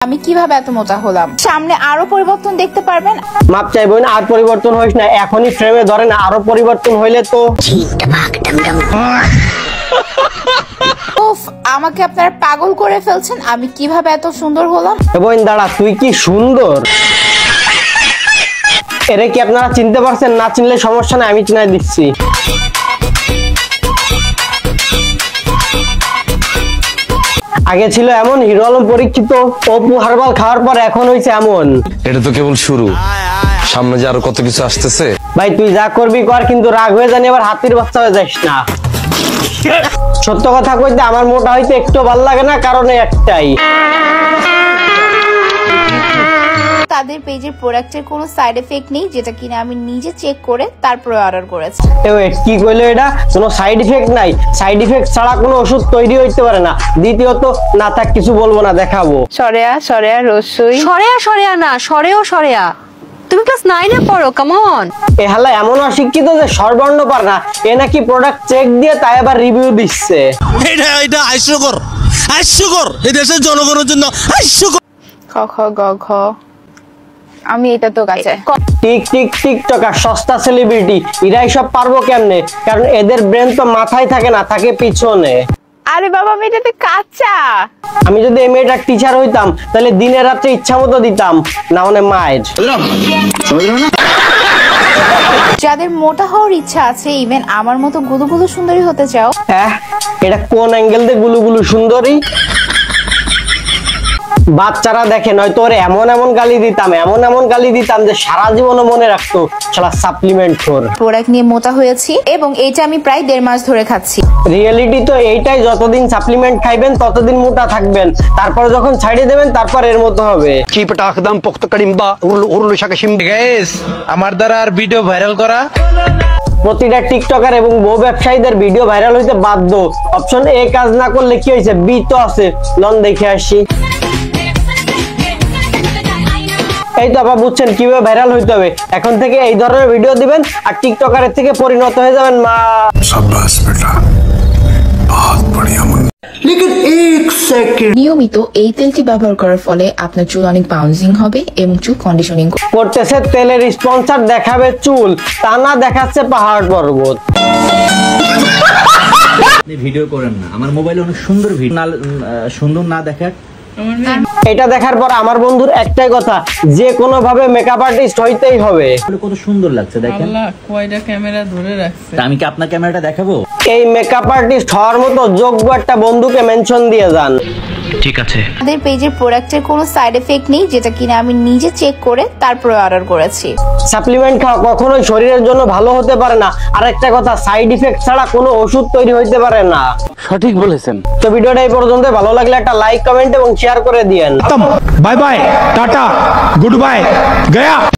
আমি কিভাবে এত মোটা হলাম? সামনে আরো পরিবর্তন দেখতে পারবেন। মাপ চাইবো না, আর পরিবর্তন হইস না, এখনই ফ্রেমে ধরে না, আরো পরিবর্তন হইলে তো উফ, আমাকে আপনারা পাগল করে ফেলছেন। আমি কিভাবে এত সুন্দর হলাম? বোন দাঁড়া, তুই কি সুন্দর! এরে কি আপনারা চিনতে পারছেন? না চিনলে সমস্যা নাই, আমি চিনাই দিচ্ছি। আগে ছিল এমন হিরো আলম পরীক্ষিত, অপু হারবাল খাওয়ার পর এখন হইছে এমন। এটা তো কেবল শুরু, সামনে যে আরো কত কিছু আসতেছে। ভাই তুই যা করবি কর, কিন্তু রাগ হয়ে জানি আবার হাতির বাচ্চা হয়ে যাস না। সত্য কথা কইতে আমার মোটা হইতে একটু ভালো লাগে না, কারণ একটাই, তাদের পেজের প্রোডাক্টের কোনো সাইড এফেক্ট নেই, যেটা কিনা আমি নিজে চেক করে তারপরে অর্ডার করেছি। কি কইলো এটা? কোনো সাইড ইফেক্ট নাই? সাইড ইফেক্ট ছাড়া কোনো ওষুধ তৈরি হইতে পারে না। দ্বিতীয়ত না থাক কিছু বলবো না, দেখাবো। সরেয়া সরেয়া রসুই সরেয়া সরেয়া না, সরেও সরেয়া। তুমি ক্লাস 9 এ পড়ো, কাম অন। এ হালা এমন অশিক্ষিত যে স্বরবর্ণ পার না, এ নাকি প্রোডাক্ট চেক দিয়ে তাই আবার রিভিউ দিচ্ছে। এটা হাস্যকর, হাস্যকর, এই দেশের জনগণের জন্য হাস্যকর। খ খ গ ঘ। আমি এটা তো গাছে টিক টিক টিকটকার, সস্তা সেলিব্রিটি, এরাই সব পারবো কেমনে? কারণ এদের ব্রেন তো মাথায় থাকে না, থাকে পিছনে। আরে বাবা, আমি এটাতে কাঁচা। আমি যদি এই মেয়েটার টিচার হইতাম তাহলে দিনে রাত্রে ইচ্ছা মতো দিতাম, না মানে মায়ের। যাদের মোটা হওয়ার ইচ্ছা আছে, ইভেন আমার মতো গুলুগুলু সুন্দরী হতে চাও, হ্যাঁ, এটা কোন অ্যাঙ্গেল দিয়ে গুলুগুলু সুন্দরী? বাচ্চারা দেখে, নয়তো ওরে এমন এমন গালি দিতাম, এমন এমন গালি দিতাম যে সারা জীবনও মনে রাখতো শালা সাপ্লিমেন্ট খোর। প্রোডাক্ট নিয়ে মোটা হয়েছি এবং এইটা আমি প্রায় 1.5 মাস ধরে খাচ্ছি। রিয়েলিটি তো এইটাই, যতদিন সাপ্লিমেন্ট খাইবেন ততদিন মোটা থাকবেন, তারপর যখন ছাড়িয়ে দেবেন তারপর এর মতো হবে। গাইস, আমার দ্বারা আর ভিডিও ভাইরাল করা। প্রতিটা টিকটকার এবং বউ ব্যবসায়ীদের ভিডিও ভাইরাল হইতে বাধ্য। অপশন এ কাজ না করলে কি হয়েছে? বি তো আছে, লন দেখে আসি। এই তো আপা বুঝছেন কিভাবে ভাইরাল হইতে হবে। এখন থেকে এই ধরনের ভিডিও দিবেন আর টিকটকারের থেকে পরিণত হয়ে যাবেন মা। शाबाश बेटा, बहुत बढ़िया मुन्ना। लेकिन एक सेकंड, নিয়মিত এই তেলটি ব্যবহার করার ফলে আপনার চুল অনেক বাউন্সিং হবে এবং চুল কন্ডিশনিং করতেছে তেলের স্পন্সর, দেখাবে চুল, তা না দেখাচ্ছে পাহাড় পর্বত। ভিডিও করেন না, আমার মোবাইলে অনেক সুন্দর ভিডিও, সুন্দর না দেখা। এটা দেখার পর আমার বন্ধুর একটাই কথা, যে কোনো ভাবে মেকআপ আর্টিস্ট হইতেই হবে। কত সুন্দর লাগছে দেখেন। কয়টা ক্যামেরা ধরে রাখছে। আমি কি আপনার ক্যামেরাটা দেখাবো? এই মেকআপ আর্টিস্ট হওয়ার মতো যোগ্য একটা বন্ধুকে মেনশন দিয়ে যান। ঠিক আছে। তাদের পেজের প্রোডাক্টের কোনো সাইড এফেক্ট নেই, যেটা কিনা আমি নিজে চেক করে তারপরে অর্ডার করেছি। সাপ্লিমেন্ট খাওয়া কখনোই শরীরের জন্য ভালো হতে পারে না। আর একটা কথা, সাইড ইফেক্ট ছাড়া কোনো ওষুধ তৈরি হইতে পারে না। সঠিক বলেছেন। তো ভিডিওটা এই পর্যন্ত, ভালো লাগলে একটা লাইক, কমেন্ট এবং শেয়ার করে দিয়েন। Bye bye, tata, good bye, Gaya.